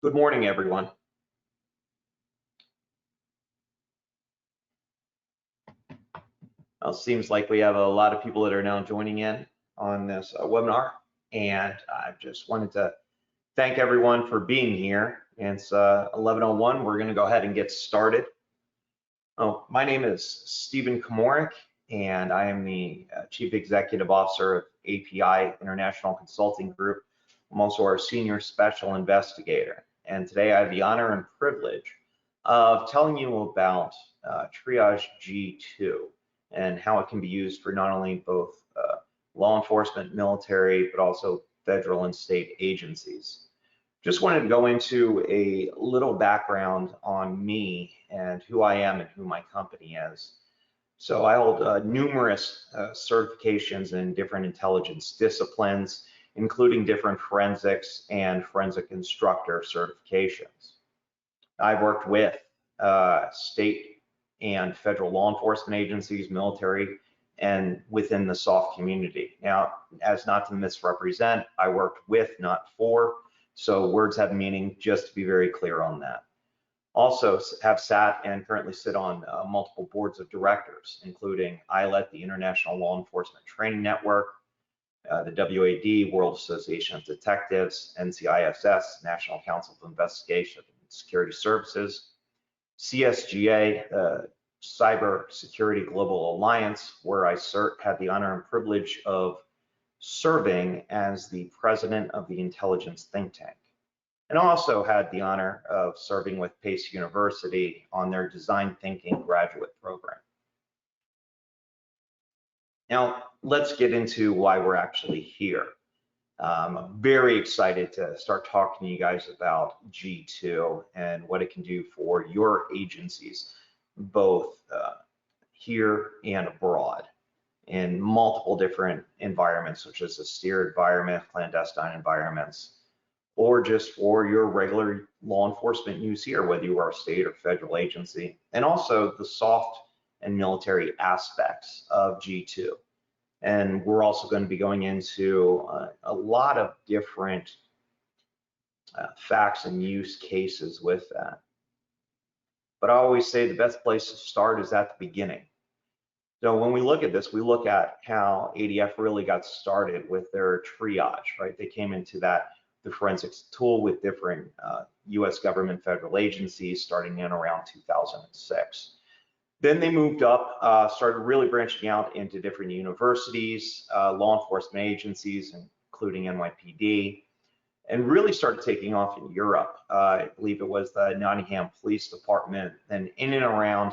Good morning, everyone. Well, it seems like we have a lot of people that are now joining in on this webinar, and I just wanted to thank everyone for being here. It's 11:01. We're going to go ahead and get started. Oh, my name is Stephen Komoric, and I am the Chief Executive Officer of API International Consulting Group. I'm also our Senior Special Investigator, and today I have the honor and privilege of telling you about Triage G2 and how it can be used for not only both law enforcement, military, but also federal and state agencies. Just wanted to go into a little background on me and who I am and who my company is. So I hold numerous certifications in different intelligence disciplines, including different forensics and forensic instructor certifications. I've worked with state and federal law enforcement agencies, military, and within the soft community. Now, as not to misrepresent, I worked with, not for, so words have meaning, just to be very clear on that. Also have sat and currently sit on multiple boards of directors, including ILET, the International Law Enforcement Training Network, the WAD, World Association of Detectives, NCISS, National Council of Investigation and Security Services, CSGA, Cyber Security Global Alliance, where I had the honor and privilege of serving as the president of the intelligence think tank. And also had the honor of serving with Pace University on their design thinking graduate program. Now, let's get into why we're actually here. I'm very excited to start talking to you guys about G2 and what it can do for your agencies, both here and abroad, in multiple different environments, such as a steer environment, clandestine environments, or just for your regular law enforcement use here, whether you are a state or federal agency, and also the soft and military aspects of G2. And we're also going to be going into a lot of different facts and use cases with that. But I always say the best place to start is at the beginning. So when we look at this, we look at how ADF really got started with their triage, right? They came into that, the forensics tool, with different US government federal agencies starting in around 2006. Then they moved up, started really branching out into different universities, law enforcement agencies, including NYPD, and really started taking off in Europe. I believe it was the Nottingham Police Department, and in and around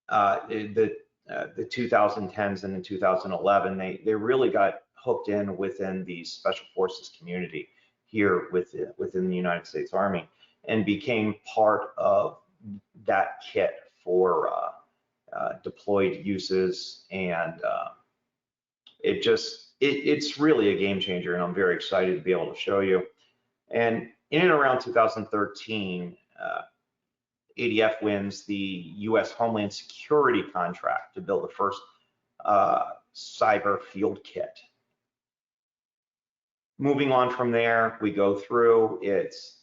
the 2010s and in 2011, they really got hooked in within the special forces community here within the United States Army, and became part of that kit for deployed uses. And it's really a game changer, and I'm very excited to be able to show you. And in and around 2013, ADF wins the US Homeland Security contract to build the first cyber field kit. Moving on from there, we go through, it's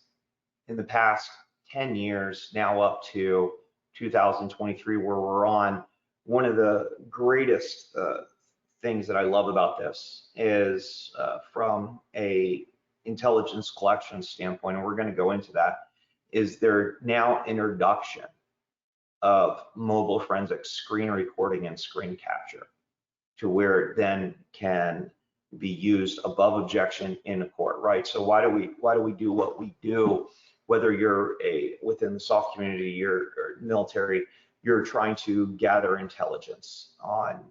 in the past 10 years, now up to 2023, where we're on. One of the greatest things that I love about this is from a intelligence collection standpoint, and we're going to go into that, is their now introduction of mobile forensic screen recording and screen capture, to where it then can be used above objection in a court, right? So why do we do what we do? Whether you're within the soft community, you're military, you're trying to gather intelligence on,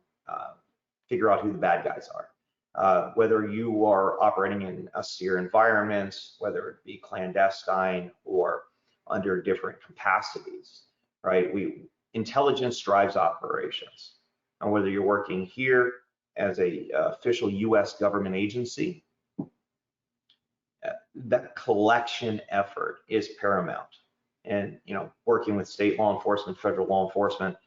figure out who the bad guys are. Whether you are operating in austere environments, whether it be clandestine or under different capacities, right? Intelligence drives operations. And whether you're working here as a official US government agency, that collection effort is paramount. And working with state law enforcement, federal law enforcement,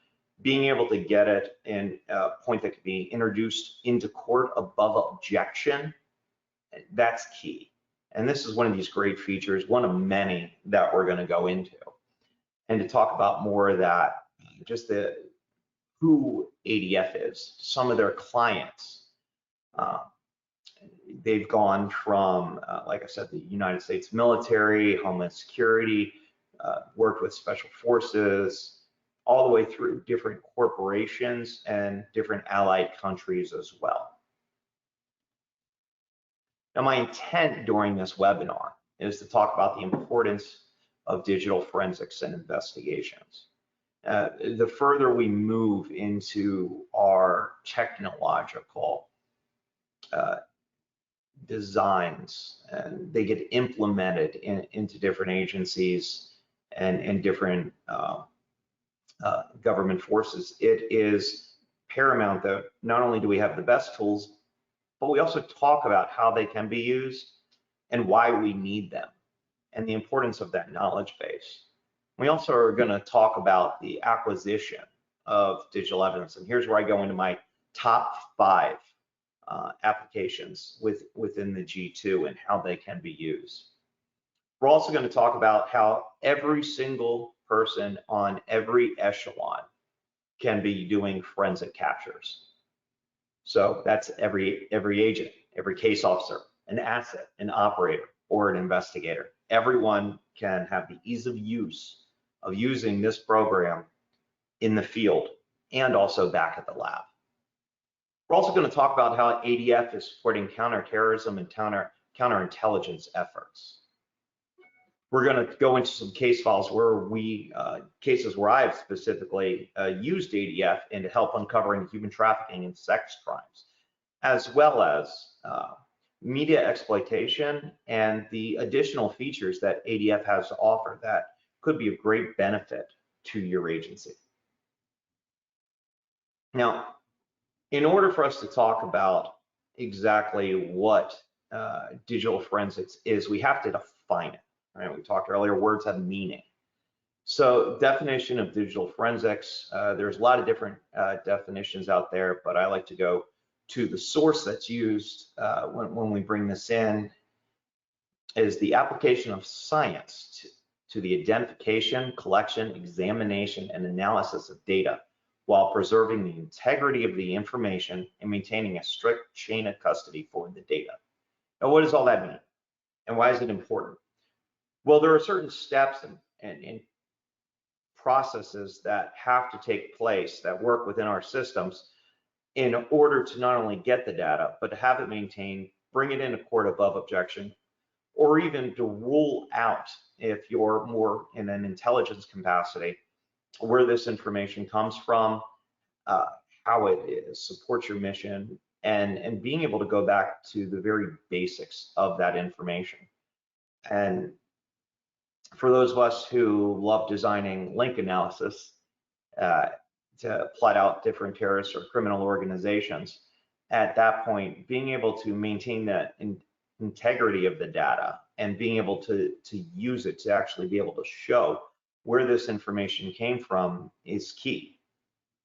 being able to get it in a point that could be introduced into court above objection, that's key. And this is one of these great features, one of many that we're going to go into. And to talk about more of that, just who ADF is, some of their clients. They've gone from, like I said, the United States military, Homeland Security, worked with special forces, all the way through different corporations and different allied countries as well. Now, my intent during this webinar is to talk about the importance of digital forensics and investigations. The further we move into our technological designs and they get implemented into different agencies and different government forces, it is paramount that not only do we have the best tools, but we also talk about how they can be used and why we need them and the importance of that knowledge base. We also are going to talk about the acquisition of digital evidence. And here's where I go into my top 5 applications within the G2 and how they can be used. We're also going to talk about how every single person on every echelon can be doing forensic captures. So that's every agent, every case officer, an asset, an operator, or an investigator. Everyone can have the ease of use of using this program in the field and also back at the lab. We're also going to talk about how ADF is supporting counterterrorism and counterintelligence efforts. We're going to go into some case files where cases where I've specifically used ADF in to help uncovering human trafficking and sex crimes, as well as media exploitation and the additional features that ADF has to offer that could be of great benefit to your agency. Now, in order for us to talk about exactly what digital forensics is, we have to define it. Right? We talked earlier, words have meaning. So definition of digital forensics, there's a lot of different definitions out there, but I like to go to the source that's used when we bring this in, is the application of science to the identification, collection, examination, and analysis of data while preserving the integrity of the information and maintaining a strict chain of custody for the data. Now, what does all that mean? And why is it important? Well, there are certain steps and processes that have to take place that work within our systems in order to not only get the data, but to have it maintained, bring it into court above objection, or even to rule out, if you're more in an intelligence capacity, where this information comes from, how it is, supports your mission, and being able to go back to the very basics of that information. And for those of us who love designing link analysis to plot out different terrorist or criminal organizations, at that point, being able to maintain that integrity of the data and being able to use it to actually be able to show where this information came from is key.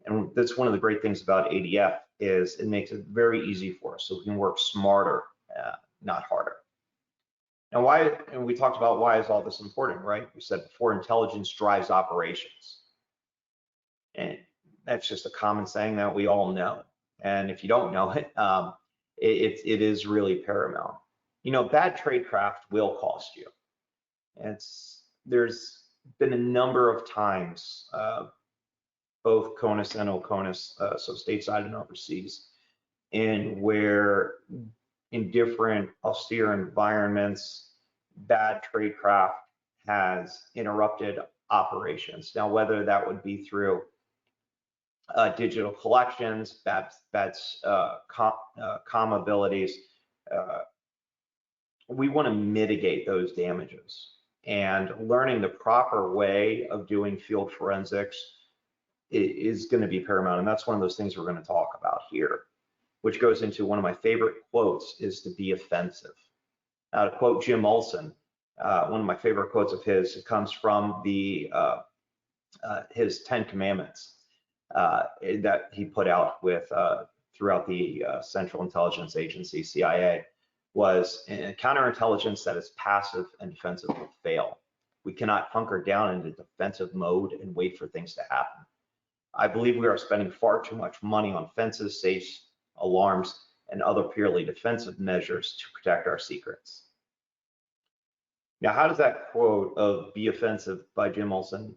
And that's one of the great things about ADF is it makes it very easy for us, so we can work smarter, not harder. Now, why, and we talked about why is all this important, right? We said before, intelligence drives operations. And that's just a common saying that we all know. And if you don't know it, it is really paramount. You know, bad tradecraft will cost you. There's been a number of times, both CONUS and OCONUS, so stateside and overseas, in where in different austere environments, bad tradecraft has interrupted operations. Now, whether that would be through digital collections, bad comm abilities, we want to mitigate those damages. And learning the proper way of doing field forensics is going to be paramount. And that's one of those things we're going to talk about here, which goes into one of my favorite quotes, is to be offensive. Now, to quote Jim Olson, one of my favorite quotes of his, it comes from his 10 Commandments that he put out with throughout the Central Intelligence Agency, CIA. was counterintelligence that is passive and defensive will fail. We cannot hunker down into defensive mode and wait for things to happen. I believe we are spending far too much money on fences, safes, alarms, and other purely defensive measures to protect our secrets. Now, how does that quote of "Be Offensive" by Jim Olson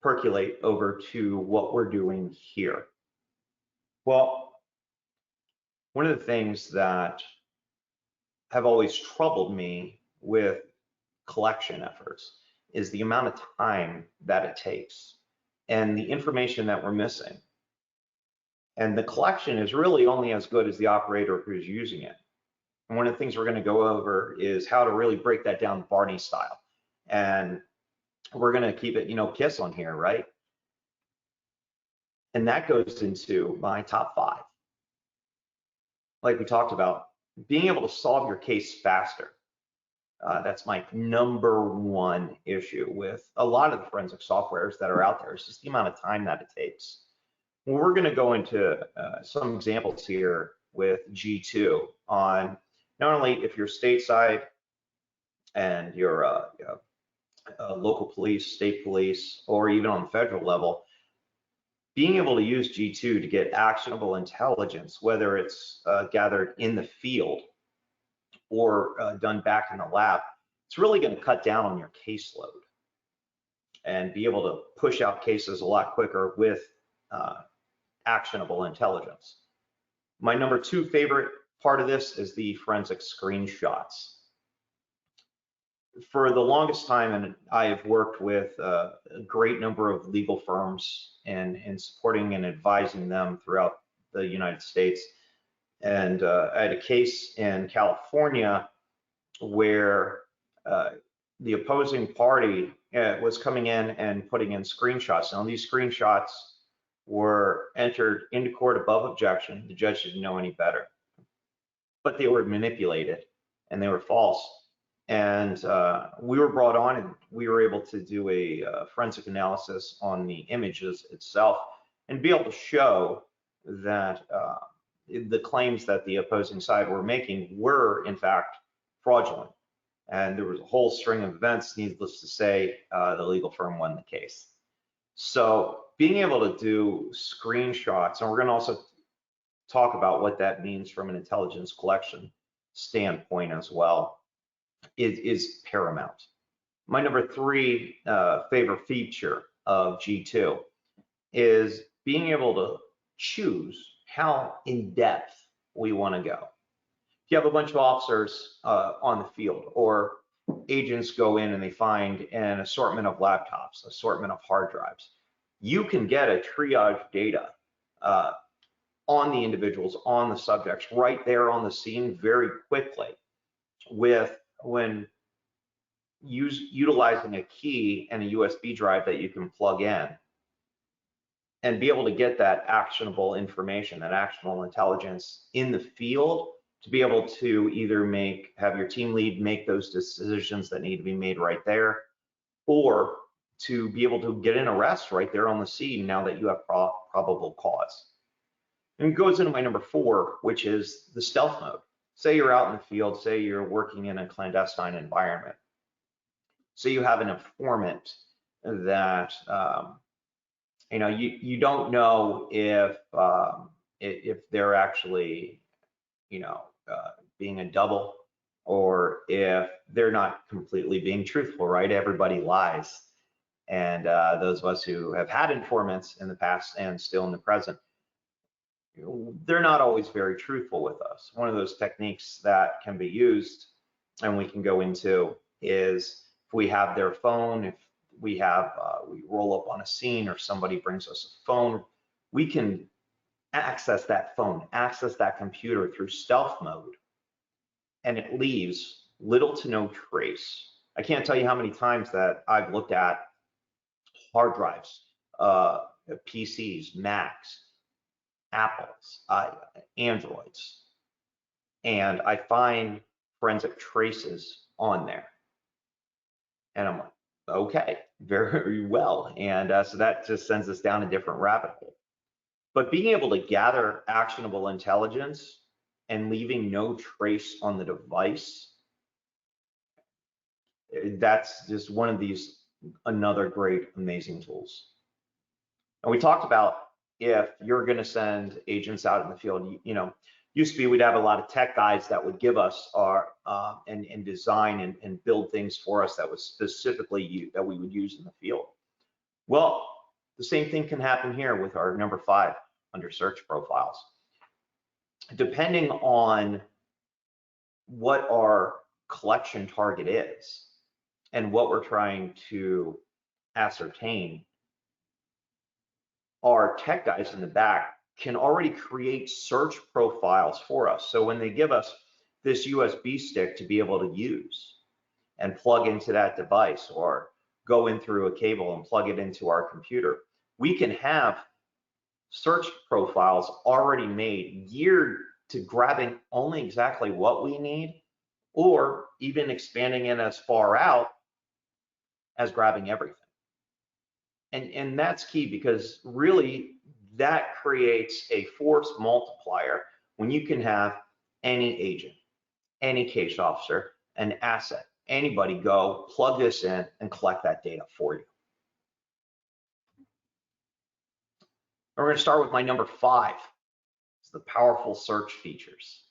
percolate over to what we're doing here? Well, one of the things that have always troubled me with collection efforts is the amount of time that it takes and the information that we're missing. And the collection is really only as good as the operator who's using it. And one of the things we're going to go over is how to really break that down Barney style. And we're going to keep it, KISS on here, right? And that goes into my top 5. Like we talked about, being able to solve your case faster. That's my number 1 issue with a lot of the forensic softwares that are out there. It's just the amount of time that it takes. Well, we're going to go into some examples here with G2 on not only if you're stateside and you're a local police, state police, or even on the federal level, being able to use G2 to get actionable intelligence, whether it's gathered in the field or done back in the lab, it's really going to cut down on your caseload and be able to push out cases a lot quicker with actionable intelligence. My number 2 favorite part of this is the forensic screenshots. For the longest time, and I have worked with a great number of legal firms and supporting and advising them throughout the United States. And I had a case in California where the opposing party was coming in and putting in screenshots. Now, these screenshots were entered into court above objection. The judge didn't know any better, but they were manipulated and they were false. And we were brought on and we were able to do a forensic analysis on the images itself and be able to show that the claims that the opposing side were making were in fact fraudulent. And there was a whole string of events. Needless to say, the legal firm won the case. So being able to do screenshots, and we're going to also talk about what that means from an intelligence collection standpoint as well, is paramount. My number 3 favorite feature of G2 is being able to choose how in depth we want to go. If you have a bunch of officers on the field, or agents go in and they find an assortment of laptops, assortment of hard drives, you can get a triage data on the individuals, on the subjects, right there on the scene very quickly when utilizing a key and a USB drive that you can plug in and be able to get that actionable information, that actionable intelligence in the field to be able to either have your team lead make those decisions that need to be made right there, or to be able to get an arrest right there on the scene now that you have probable cause. And it goes into my number 4, which is the stealth mode. Say you're out in the field, say you're working in a clandestine environment. So you have an informant that you don't know if they're actually being a double, or if they're not completely being truthful, right? Everybody lies. And those of us who have had informants in the past and still in the present, they're not always very truthful with us. One of those techniques that can be used, and we can go into, is if we have their phone, if we roll up on a scene or somebody brings us a phone, we can access that phone, access that computer through stealth mode, and it leaves little to no trace. I can't tell you how many times that I've looked at hard drives, PCs, Macs, Apples, Androids, and I find forensic traces on there. And I'm like, okay, very well. And so that just sends us down a different rabbit hole. But being able to gather actionable intelligence and leaving no trace on the device, that's just one of these, another great, amazing tools. And we talked about if you're going to send agents out in the field, used to be we'd have a lot of tech guys that would give us our and design and build things for us that was specifically that we would use in the field. Well, the same thing can happen here with our number 5 under search profiles. Depending on what our collection target is and what we're trying to ascertain, our tech guys in the back can already create search profiles for us. So when they give us this USB stick to be able to use and plug into that device, or go in through a cable and plug it into our computer, we can have search profiles already made, geared to grabbing only exactly what we need, or even expanding it as far out as grabbing everything. And that's key, because really that creates a force multiplier when you can have any agent, any case officer, an asset, anybody go plug this in and collect that data for you. We're going to start with my number 5. It's the powerful search features.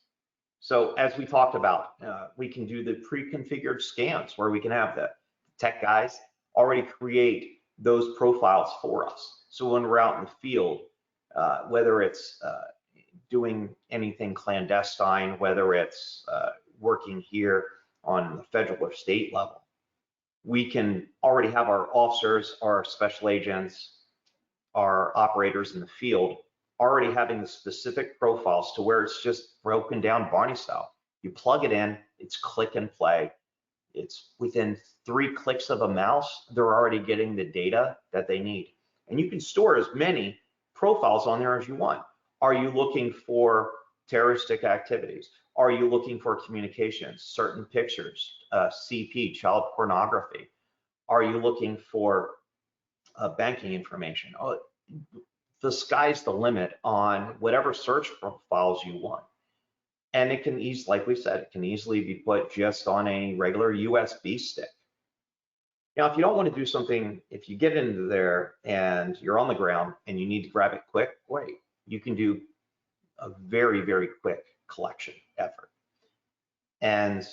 So as we talked about, we can do the pre-configured scans where we can have the tech guys already create those profiles for us. So when we're out in the field, whether it's doing anything clandestine, whether it's working here on the federal or state level, we can already have our officers, our special agents, our operators in the field already having the specific profiles to where it's just broken down Barney style. You plug it in, it's click and play. It's within 3 clicks of a mouse, they're already getting the data that they need. And you can store as many profiles on there as you want. Are you looking for terroristic activities? Are you looking for communications, certain pictures, CP, child pornography? Are you looking for banking information? Oh, the sky's the limit on whatever search profiles you want. And it can easily, like we said, it can easily be put just on a regular USB stick. Now, if you don't want to do something, if you get into there and you're on the ground and you need to grab it quick, great. You can do a very, very quick collection effort. And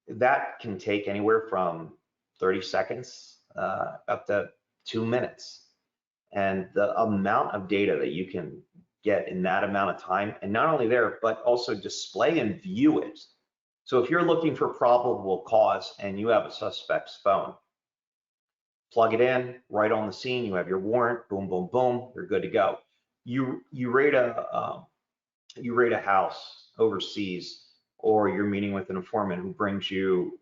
that can take anywhere from 30 seconds up to 2 minutes. And the amount of data that you can get in that amount of time, and not only there, but also display and view it. So if you're looking for probable cause and you have a suspect's phone, plug it in right on the scene, you have your warrant, boom, boom, boom, you're good to go. You raid a house overseas, or you're meeting with an informant who brings you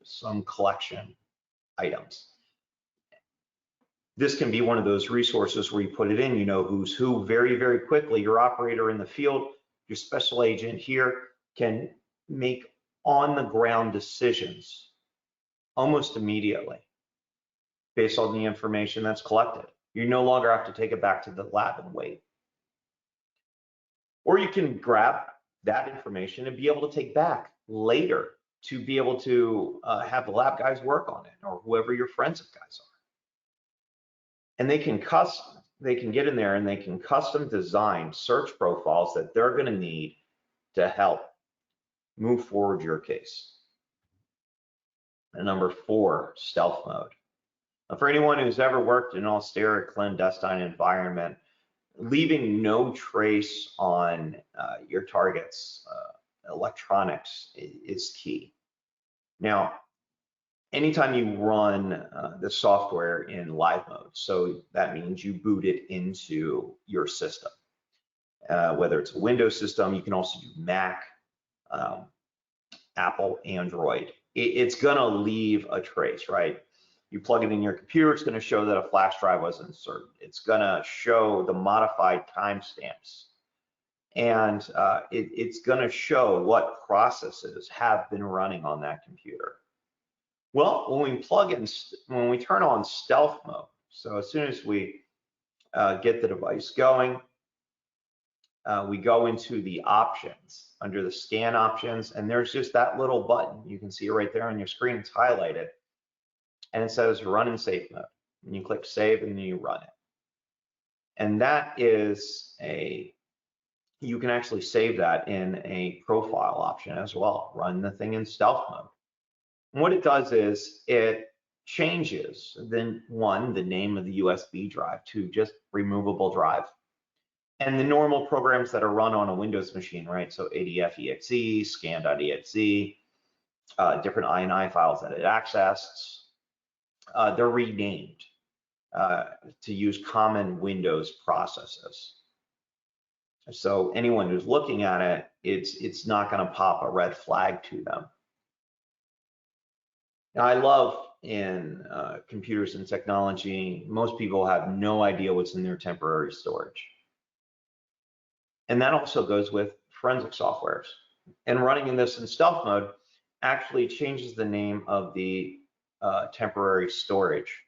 some collection items. This can be one of those resources where you put it in, you know who's who very, very quickly. Your operator in the field, your special agent here can make on the ground decisions almost immediately based on the information that's collected. You no longer have to take it back to the lab and wait. Or you can grab that information and be able to take back later to be able to have the lab guys work on it, or whoever your forensic guys are. And they can get in there and they can custom design search profiles that they're going to need to help move forward your case. And number 4, stealth mode. Now, for anyone who's ever worked in an austere, clandestine environment, leaving no trace on your target's electronics is key. Now, anytime you run the software in live mode, so that means you boot it into your system, whether it's a Windows system, you can also do Mac, Apple, Android. It's gonna leave a trace, right? You plug it in your computer, it's gonna show that a flash drive was inserted. It's gonna show the modified timestamps. And it's gonna show what processes have been running on that computer. Well, when we turn on stealth mode, so as soon as we get the device going, we go into the options under the scan options, and there's just that little button. You can see it right there on your screen. It's highlighted, and it says run in safe mode. And you click save, and then you run it. And that is you can actually save that in a profile option as well. Run the thing in stealth mode. And what it does is it changes the name of the USB drive to just removable drive. And the normal programs that are run on a Windows machine, right? So ADF.exe, scan.exe, different INI files that it accessed, they're renamed to use common Windows processes. So anyone who's looking at it, it's not going to pop a red flag to them. Now, I love in computers and technology, most people have no idea what's in their temporary storage. And that also goes with forensic softwares. And running this in stealth mode actually changes the name of the temporary storage.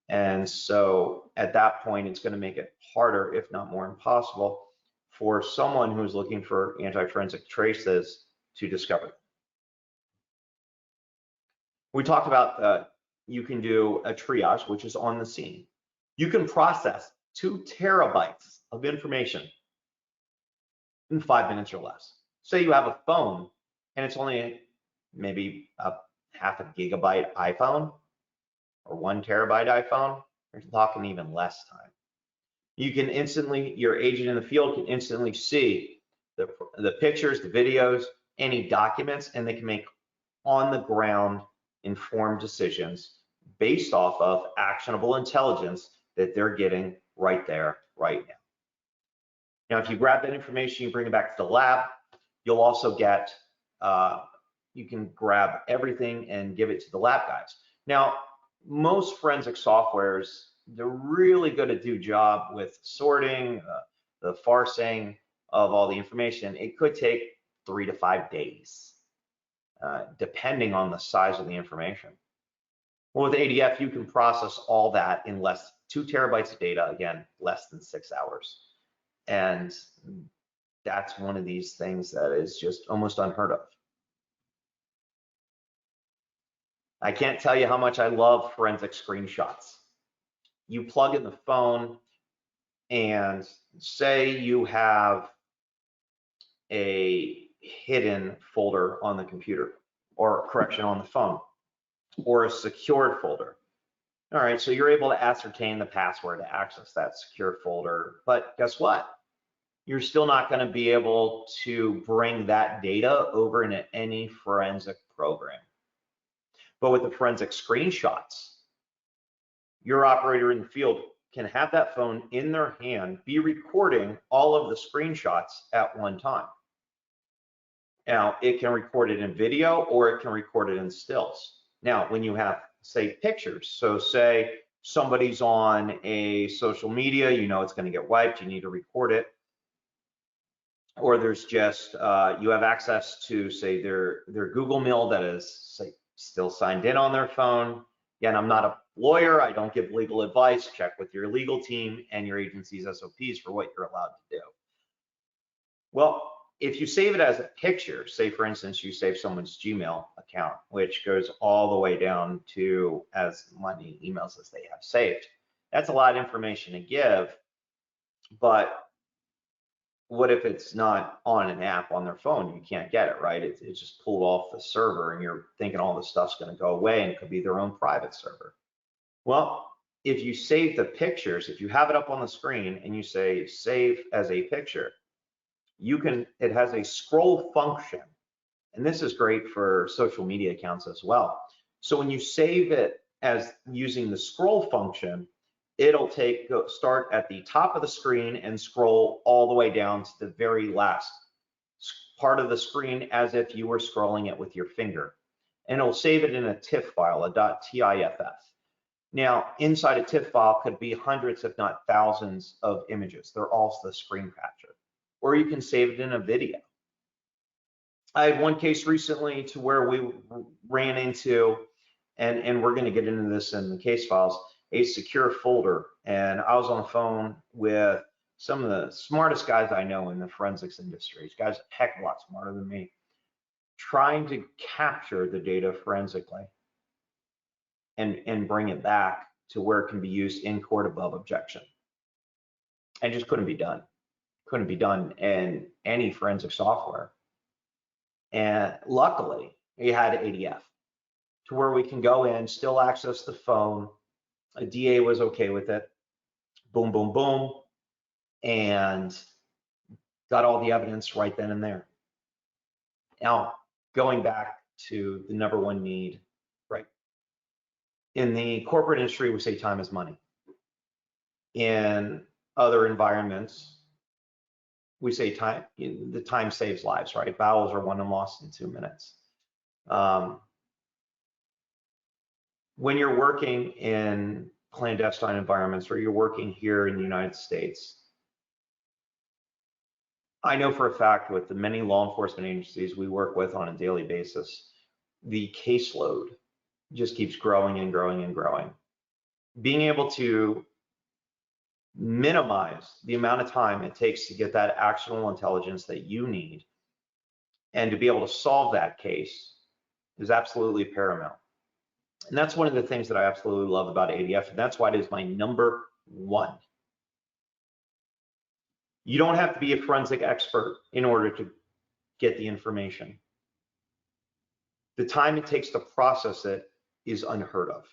And so at that point, it's going to make it harder, if not more impossible, for someone who's looking for anti-forensic traces to discover them. We talked about you can do a triage, which is on the scene. You can process 2 terabytes of information in 5 minutes or less. Say you have a phone and it's only maybe a half a gigabyte iPhone or 1 terabyte iPhone, you're talking even less time. You can instantly, your agent in the field can instantly see the pictures, the videos, any documents, and they can make on the ground informed decisions based off of actionable intelligence that they're getting right there, right now. Now, if you grab that information, you bring it back to the lab, you'll also get, you can grab everything and give it to the lab guys. Now, most forensic softwares, they're really good at do job with sorting, the parsing of all the information. It could take 3 to 5 days, depending on the size of the information. Well, with ADF, you can process all that in 2 terabytes of data, again, less than 6 hours. And that's one of these things that is just almost unheard of. I can't tell you how much I love forensic screenshots. You plug in the phone and say you have a hidden folder on the computer, or correction, on the phone, or a secured folder. All right, so you're able to ascertain the password to access that secure folder, but guess what? You're still not going to be able to bring that data over into any forensic program. But with the forensic screenshots, your operator in the field can have that phone in their hand, be recording all of the screenshots at one time. Now, it can record it in video or it can record it in stills. Now, when you have, say, pictures, so say somebody's on a social media, you know it's going to get wiped, you need to record it. Or there's just, you have access to, say, their Google Mail that is, say, still signed in on their phone. Again, I'm not a lawyer, I don't give legal advice. Check with your legal team and your agency's SOPs for what you're allowed to do. Well, if you save it as a picture, say for instance, you save someone's Gmail account, which goes all the way down to as many emails as they have saved. That's a lot of information to give, but what if it's not on an app on their phone? You can't get it, right? It's just pulled off the server and you're thinking all this stuff's gonna go away and it could be their own private server. Well, if you save the pictures, if you have it up on the screen and you say save as a picture, it has a scroll function. And this is great for social media accounts as well. So when you save it as using the scroll function, it'll start at the top of the screen and scroll all the way down to the very last part of the screen as if you were scrolling it with your finger. And it'll save it in a TIFF file, a .tiff. Now, inside a TIFF file could be hundreds, if not thousands, of images. They're all the screen capture. Or you can save it in a video. I had one case recently to where we ran into, and we're going to get into this in the case files, a secure folder. And I was on the phone with some of the smartest guys I know in the forensics industry, guys a heck of a lot smarter than me, trying to capture the data forensically and bring it back to where it can be used in court above objection. And just couldn't be done. Couldn't be done in any forensic software. And luckily, we had ADF to where we can go in, still access the phone. A DA was okay with it. Boom, boom, boom. And got all the evidence right then and there. Now, going back to the number one need, right? In the corporate industry, we say time is money. In other environments, we say time, the time saves lives, right? Battles are won and lost in 2 minutes. When you're working in clandestine environments or you're working here in the United States, I know for a fact with the many law enforcement agencies we work with on a daily basis, the caseload just keeps growing and growing and growing. Being able to minimize the amount of time it takes to get that actionable intelligence that you need and to be able to solve that case is absolutely paramount. And that's one of the things that I absolutely love about ADF, and that's why it is my number one. You don't have to be a forensic expert in order to get the information. The time it takes to process it is unheard of.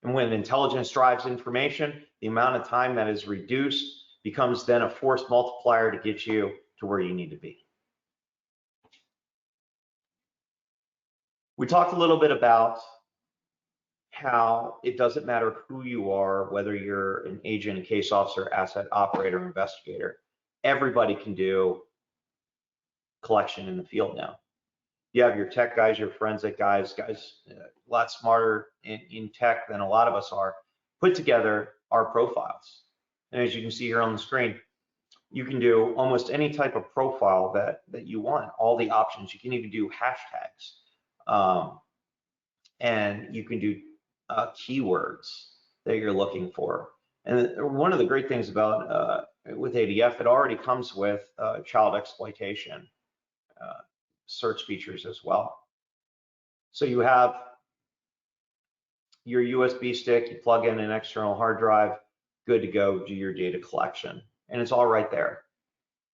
And when intelligence drives information, the amount of time that is reduced becomes then a force multiplier to get you to where you need to be. We talked a little bit about how it doesn't matter who you are, whether you're an agent, a case officer, asset operator, investigator. Everybody can do collection in the field now. You have your tech guys, your forensic guys a lot smarter in tech than a lot of us are, put together our profiles. And as you can see here on the screen, you can do almost any type of profile that you want, all the options. You can even do hashtags. And you can do keywords that you're looking for. And one of the great things about with ADF, it already comes with child exploitation search features as well. So you have your USB stick, you plug in an external hard drive, good to go, do your data collection. And it's all right there.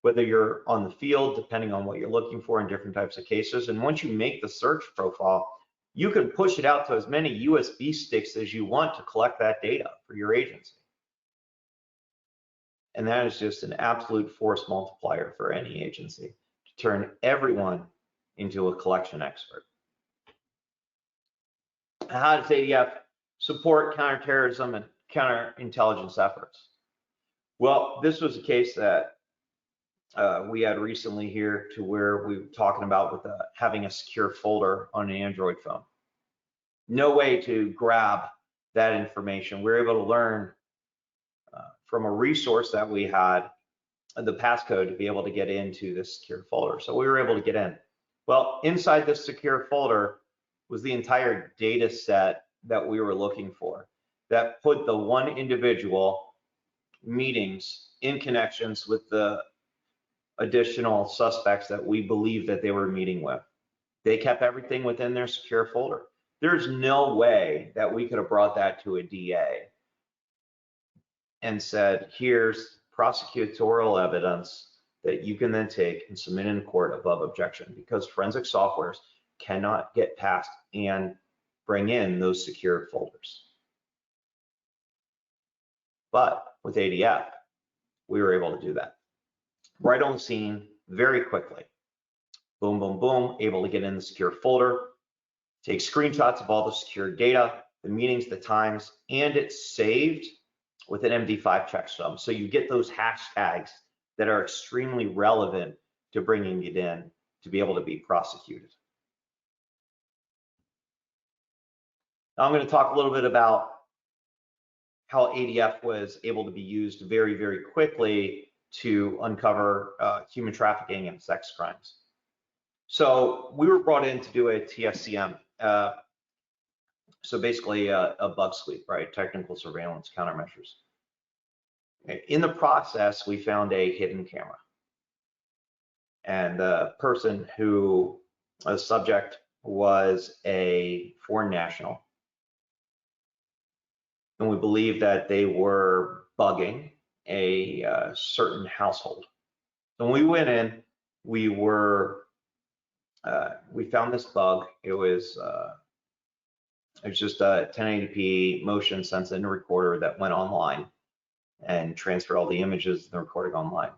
Whether you're on the field, depending on what you're looking for in different types of cases. And once you make the search profile, you can push it out to as many USB sticks as you want to collect that data for your agency. And that is just an absolute force multiplier for any agency to turn everyone into a collection expert. How does ADF support counterterrorism and counterintelligence efforts? Well, this was a case that we had recently here to where we were talking about with having a secure folder on an Android phone. No way to grab that information. We're able to learn from a resource that we had, the passcode to be able to get into this secure folder. So we were able to get in. Well, inside this secure folder was the entire data set that we were looking for that put the one individual meetings in connections with the additional suspects that we believe that they were meeting with. They kept everything within their secure folder. There's no way that we could have brought that to a DA and said, here's prosecutorial evidence that you can then take and submit in court above objection, because forensic softwares cannot get past and bring in those secured folders. But with ADF, we were able to do that. Right on the scene, very quickly. Boom, boom, boom, able to get in the secure folder, take screenshots of all the secure data, the meetings, the times, and it's saved with an MD5 checksum. So you get those hashtags that are extremely relevant to bringing it in to be able to be prosecuted. Now I'm going to talk a little bit about how ADF was able to be used very, very quickly to uncover human trafficking and sex crimes. So we were brought in to do a TSCM. So basically a bug sweep, right? Technical surveillance countermeasures. In the process, we found a hidden camera. And the person who, the subject, was a foreign national. And we believe that they were bugging a certain household. So when we went in, we found this bug. It was just a 1080p motion sensing recorder that went online and transferred all the images and the recording online.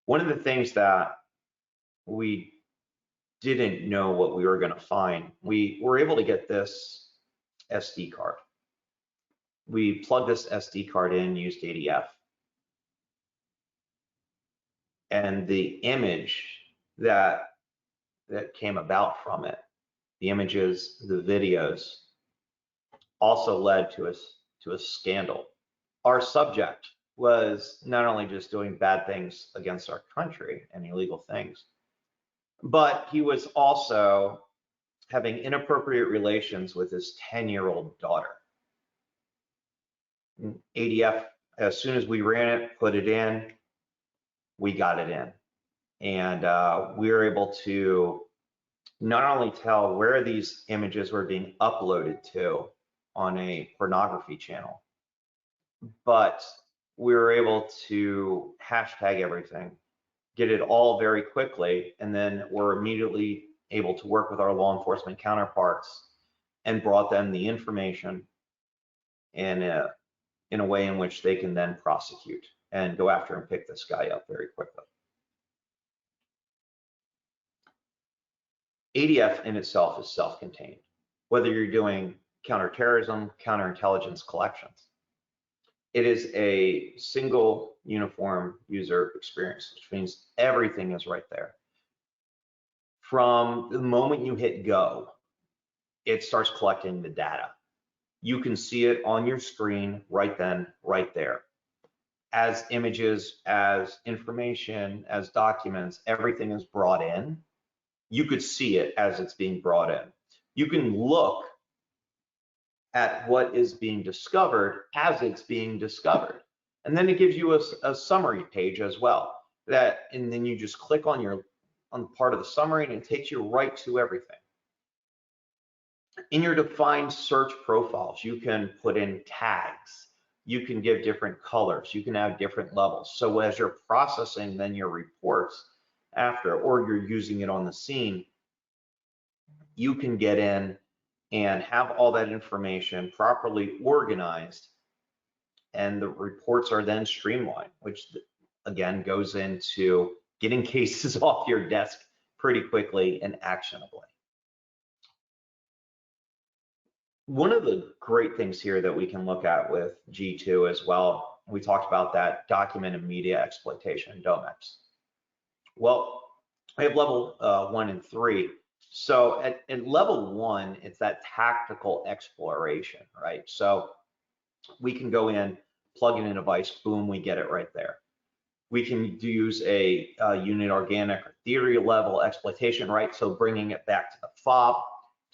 One of the things that we didn't know what we were going to find, we were able to get this SD card. We plugged this SD card in, used ADF, and the image that came about from it, the images, the videos, also led to a scandal. Our subject was not only just doing bad things against our country and illegal things, but he was also having inappropriate relations with his 10-year-old daughter. ADF, as soon as we ran it, put it in, we got it in. And we were able to not only tell where these images were being uploaded to on a pornography channel, but we were able to hashtag everything, get it all very quickly, and then we're immediately able to work with our law enforcement counterparts and brought them the information in a way in which they can then prosecute and go after and pick this guy up very quickly. ADF in itself is self-contained, whether you're doing counterterrorism, counterintelligence collections. It is a single uniform user experience, which means everything is right there. From the moment you hit go, it starts collecting the data. You can see it on your screen right then, right there. As images, as information, as documents, everything is brought in. You could see it as it's being brought in. You can look at what is being discovered as it's being discovered. And then it gives you a summary page as well. And then you just click on part of the summary and it takes you right to everything. In your defined search profiles, you can put in tags. You can give different colors. You can have different levels. So as you're processing then your reports after, or you're using it on the scene, you can get in and have all that information properly organized, and the reports are then streamlined, which again goes into getting cases off your desk pretty quickly and actionably. One of the great things here that we can look at with G2 as well, we talked about that documented media exploitation, DOMEX. Well, we have level 1 and 3. So at level 1, it's that tactical exploration, right? So we can go in, plug in a device, boom, we get it right there. We can use a unit organic or theory level exploitation, right? So bringing it back to the fob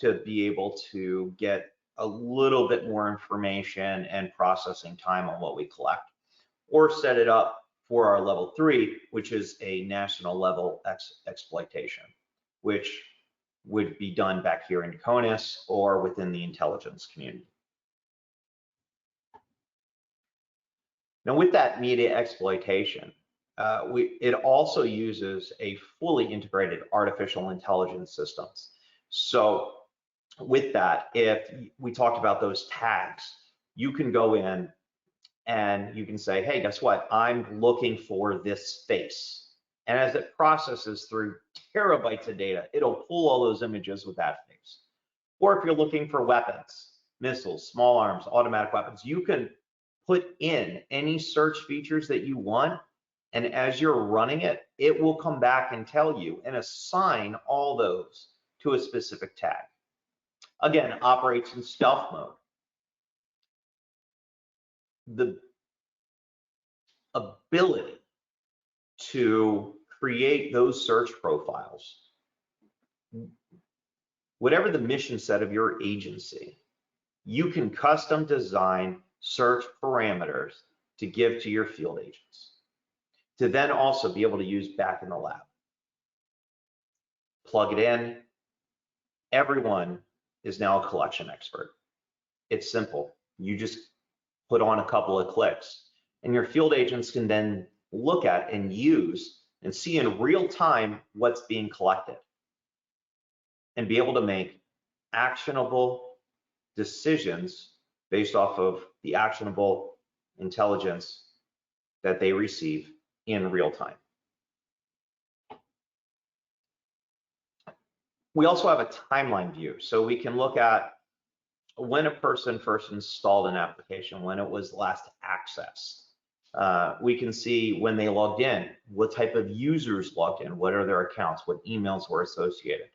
to be able to get a little bit more information and processing time on what we collect, or set it up for our level 3, which is a national level exploitation, which would be done back here in CONUS or within the intelligence community. Now with that media exploitation, it also uses a fully integrated artificial intelligence systems. So with that, if we talked about those tags, you can go in and you can say, hey, guess what? I'm looking for this face. And as it processes through terabytes of data, it'll pull all those images with that face. Or if you're looking for weapons, missiles, small arms, automatic weapons, you can put in any search features that you want. And as you're running it, it will come back and tell you and assign all those to a specific tag. Again, operates in stealth mode. The ability to create those search profiles, whatever the mission set of your agency, you can custom design search parameters to give to your field agents, to then also be able to use back in the lab. Plug it in. Everyone is now a collection expert. It's simple. You just put on a couple of clicks, and your field agents can then look at and use and see in real time what's being collected and be able to make actionable decisions based off of the actionable intelligence that they receive in real time. We also have a timeline view, so we can look at when a person first installed an application, when it was last accessed. We can see when they logged in, what type of users logged in, what are their accounts, what emails were associated,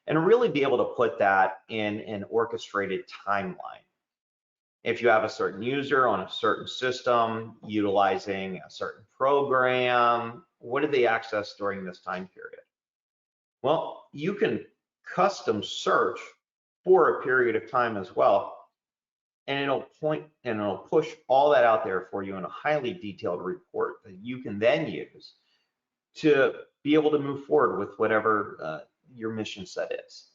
and really be able to put that in an orchestrated timeline. If you have a certain user on a certain system utilizing a certain program, what did they access during this time period? Well, you can custom search for a period of time as well, and it'll push all that out there for you in a highly detailed report that you can then use to be able to move forward with whatever your mission set is.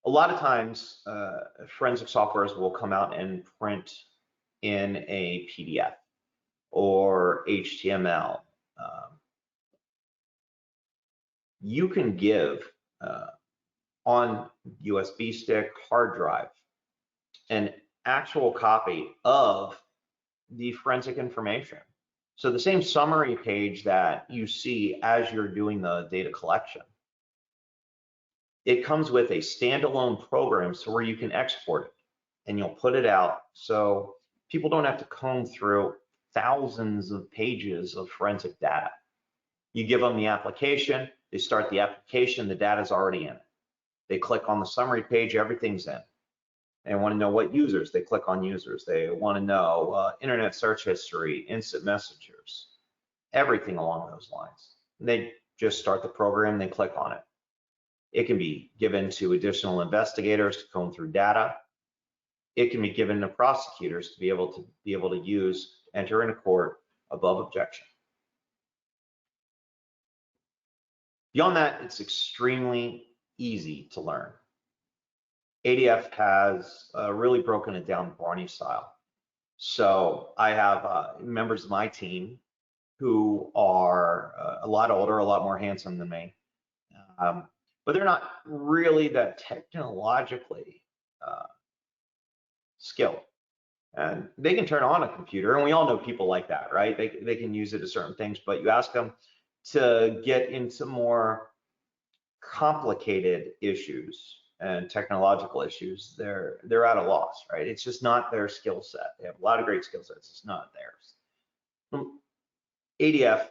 A lot of times, forensic softwares will come out and print in a PDF or HTML. You can give on USB stick, hard drive, an actual copy of the forensic information. So the same summary page that you see as you're doing the data collection, it comes with a standalone program so where you can export it and you'll put it out so people don't have to comb through thousands of pages of forensic data. You give them the application, they start the application, the data's already in it. They click on the summary page, everything's in. They want to know what users, they click on users. They want to know internet search history, instant messengers, everything along those lines. And they just start the program, they click on it. It can be given to additional investigators to comb through data. It can be given to prosecutors to be able to use, enter into court above objection. Beyond that, it's extremely easy to learn. ADF has really broken it down Barney style. So I have members of my team who are a lot older, a lot more handsome than me, but they're not really that technologically skilled. And they can turn on a computer, and we all know people like that, right? They can use it to certain things, but you ask them to get into more complicated issues and technological issues, they're at a loss, right? It's just not their skill set. They have a lot of great skill sets, it's not theirs. ADF,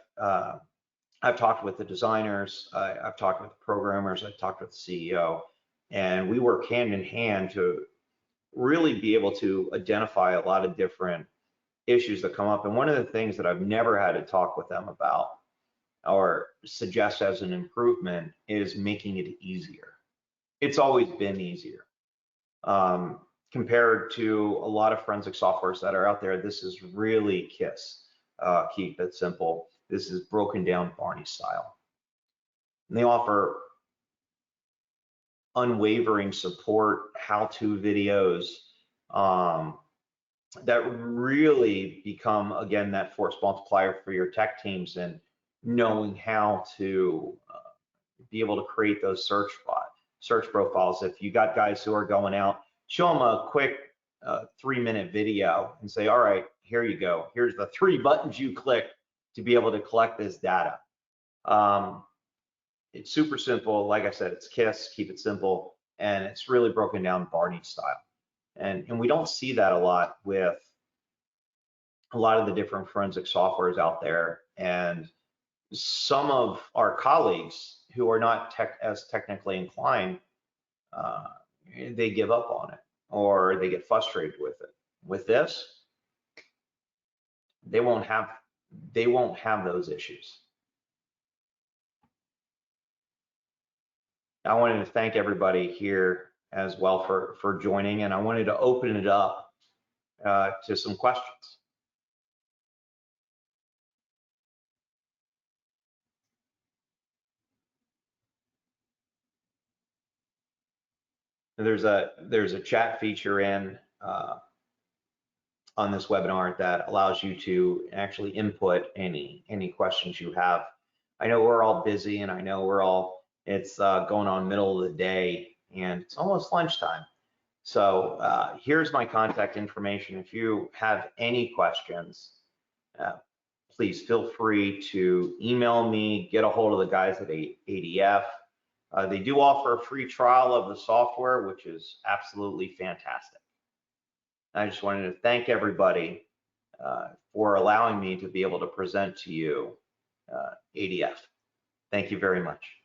I've talked with the designers, I've talked with the programmers, I've talked with the CEO, and we work hand in hand to really be able to identify a lot of different issues that come up. And one of the things that I've never had to talk with them about or suggest as an improvement is making it easier. It's always been easier. Compared to a lot of forensic softwares that are out there, this is really KISS, keep it simple. This is broken down Barney style. And they offer unwavering support, how-to videos that really become, again, that force multiplier for your tech teams and knowing how to be able to create those search profiles. If you got guys who are going out, show them a quick 3-minute video and say, all right, here you go. Here's the 3 buttons you click to be able to collect this data. It's super simple. Like I said, it's KISS, keep it simple, and it's really broken down Barney style. And we don't see that a lot with a lot of the different forensic softwares out there. And some of our colleagues who are not as technically inclined, they give up on it or they get frustrated with it. With this, they won't have those issues. I wanted to thank everybody here as well for joining, and I wanted to open it up to some questions. There's a chat feature on this webinar that allows you to actually input any questions you have. I know we're all busy, and I know it's going on middle of the day, and it's almost lunchtime. So here's my contact information. If you have any questions, please feel free to email me, get a hold of the guys at ADF. They do offer a free trial of the software, which is absolutely fantastic. I just wanted to thank everybody for allowing me to be able to present to you ADF. Thank you very much.